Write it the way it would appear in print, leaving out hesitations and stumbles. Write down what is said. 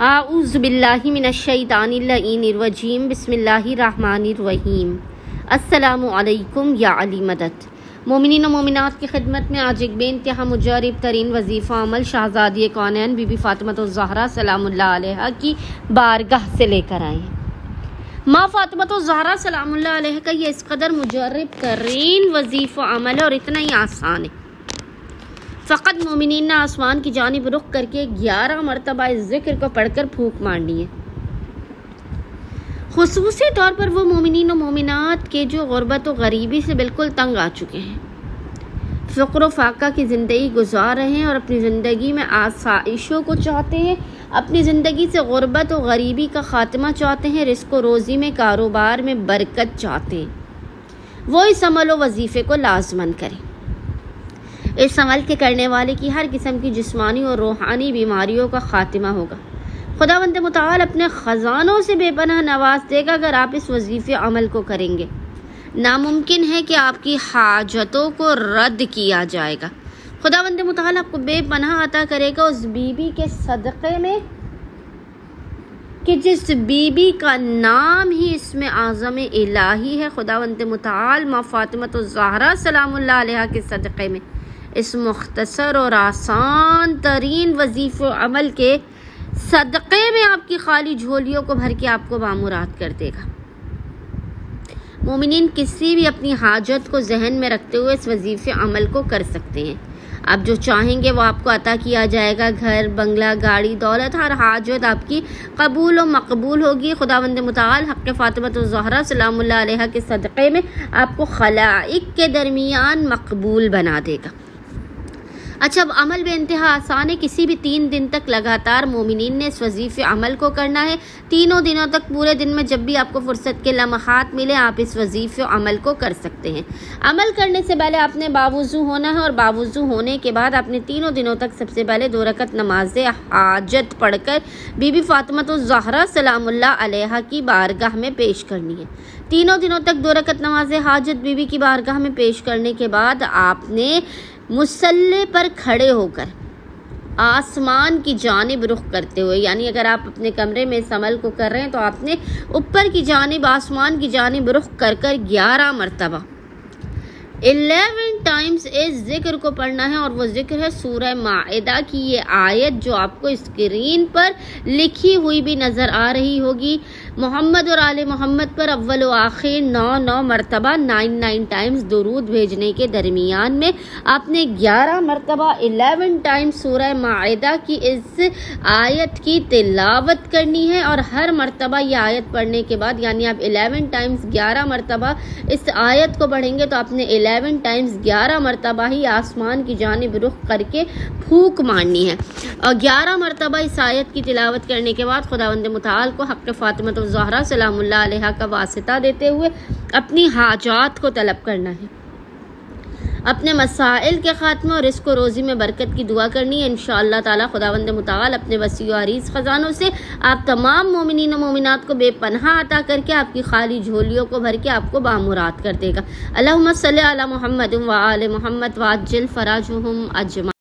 आऊज़ु बिल्लाहि मिनश्शैतानिर्रजीम बिस्मिल्लाहिर्रहमानिर्रहीम। अस्सलामु अलैकुम या अली मदद। मोमिनीन व मोमिनात की खिदमत में आज एक बेइंतहा मुजरब तरीन वजीफ़ा अमल शाहज़ादी कौनैन बीबी फ़ातिमा ज़हरा सलामुल्लाह अलैहा की बारगाह से लेकर आए हैं। माँ फ़ातिमा ज़हरा सलामुल्लाह अलैहा का ये इस कदर मुजरब तरीन वजीफ़ा अमल है और इतना ही आसान है। फ़कत मोमिनीन ने आसमान की जानिब रुख करके 11 मरतबा इस जिक्र को पढ़कर फूंक मारनी है। खुसूसी तौर पर वो मोमिनीन व मोमिनात के जो गुर्बत व गरीबी से बिल्कुल तंग आ चुके हैं, फ़क्र व फाका की ज़िंदगी गुजार रहे हैं और अपनी ज़िंदगी में आसाइशों को चाहते हैं, अपनी ज़िंदगी से गुर्बत व गरीबी का ख़ात्मा चाहते हैं, रिज़्क़ व रोज़ी में कारोबार में बरकत चाहते हैं, वो इस अमल व वजीफ़े को लाज़मन करें। इस अमल के करने वाले की हर किस्म की जिस्मानी और रूहानी बीमारियों का खात्मा होगा। खुदावंद मुताल अपने ख़जानों से बेपनाह नवाज देगा अगर आप इस वजीफ़े अमल को करेंगे। नामुमकिन है कि आपकी हाजतों को रद्द किया जाएगा। खुदावंद मुताल आपको बेपनाह अता करेगा उस बीबी के सदक़े में कि जिस बीबी का नाम ही इसमें आज़म इलाही है। खुदावंद मुताल माँ फ़ातिमा ज़हरा सलामुल्लाह अलैहा के सदक़े में इस मुख्तसर और आसान तरीन वजीफ़े अमल के सदक़े में आपकी खाली झोलियों को भर के आपको बामुराद कर देगा। मोमिनीन किसी भी अपनी हाजत को जहन में रखते हुए इस वजीफ़े अमल को कर सकते हैं। आप जो चाहेंगे वो आपको अता किया जाएगा। घर, बंगला, गाड़ी, दौलत, हर हाजत आपकी कबूल व मकबूल होगी। खुदावंद मुताल हक़ फ़ातिमा ज़हरा सलामुल्लाह अलैहा के सदक़े में आपको खलाइक के दरमियान मकबूल बना देगा। अच्छा, अब अमल बेइंतहा आसान है। किसी भी 3 दिन तक लगातार मोमिनीन ने इस वजीफ़े अमल को करना है। तीनों दिनों तक पूरे दिन में जब भी आपको फुर्सत के लम्हात मिले आप इस वजीफ़े अमल को कर सकते हैं। अमल करने से पहले आपने बावुज़ू होना है और बावुज़ू होने के बाद आपने तीनों दिनों तक सबसे पहले 2 रकत नमाज हाजत पढ़कर बीबी फ़ातिमा ज़हरा सलामुल्लाह अलैहा की बारगाह में पेश करनी है। तीनों दिनों तक 2 रकत नमाज हाजत बीबी की बारगाह में पेश करने के बाद आपने मुसल्ले पर खड़े होकर आसमान की जानिब रुख करते हुए, यानी अगर आप अपने कमरे में इस अमल को कर रहे हैं तो आपने ऊपर की जानिब आसमान की जानिब रुख कर 11 मरतबा 11 टाइम्स इस जिक्र को पढ़ना है। और वो जिक्र है सूरह माइदा की ये आयत जो आपको स्क्रीन पर लिखी हुई भी नज़र आ रही होगी। मोहम्मद और आले मोहम्मद पर अव्वल व आखिर 9 मरतबा 9 टाइम्स दुरूद भेजने के दरमियान में आपने 11 मरतबा 11 टाइम्स सूरह माइदा की इस आयत की तिलावत करनी है। और हर मरतबा ये आयत पढ़ने के बाद, यानी आप 11 टाइम्स 11 मरतबा इस आयत को पढ़ेंगे तो आपने 11 टाइम्स 11 मरतबा ही आसमान की जानिब रुख करके फूंक मारनी है। और 11 मरतबा इस आयत की तिलावत करने के बाद खुदावंद मुताल को हक़ फ़ातिमा ज़हरा सलामुल्लाह अलैहा का वासिता देते हुए अपनी हाजात को तलब करना है। अपने मसाइल के ख़ात्मे और रिज़्क़ व रोज़ी में बरकत की दुआ करनी है। इंशाअल्लाह ताला खुदावंद मुताल अपने वसी व अरीज़ ख़ज़ानों से आप तमाम मोमिनीन व मोमिनात को बेपनाह अता करके आपकी खाली झोलियों को भर के आपको बामुराद कर देगा। अल्लाहुम्मा सल्ली अला मुहम्मद व आले मुहम्मद व अज्जिल फ़राजुहुम अजमा।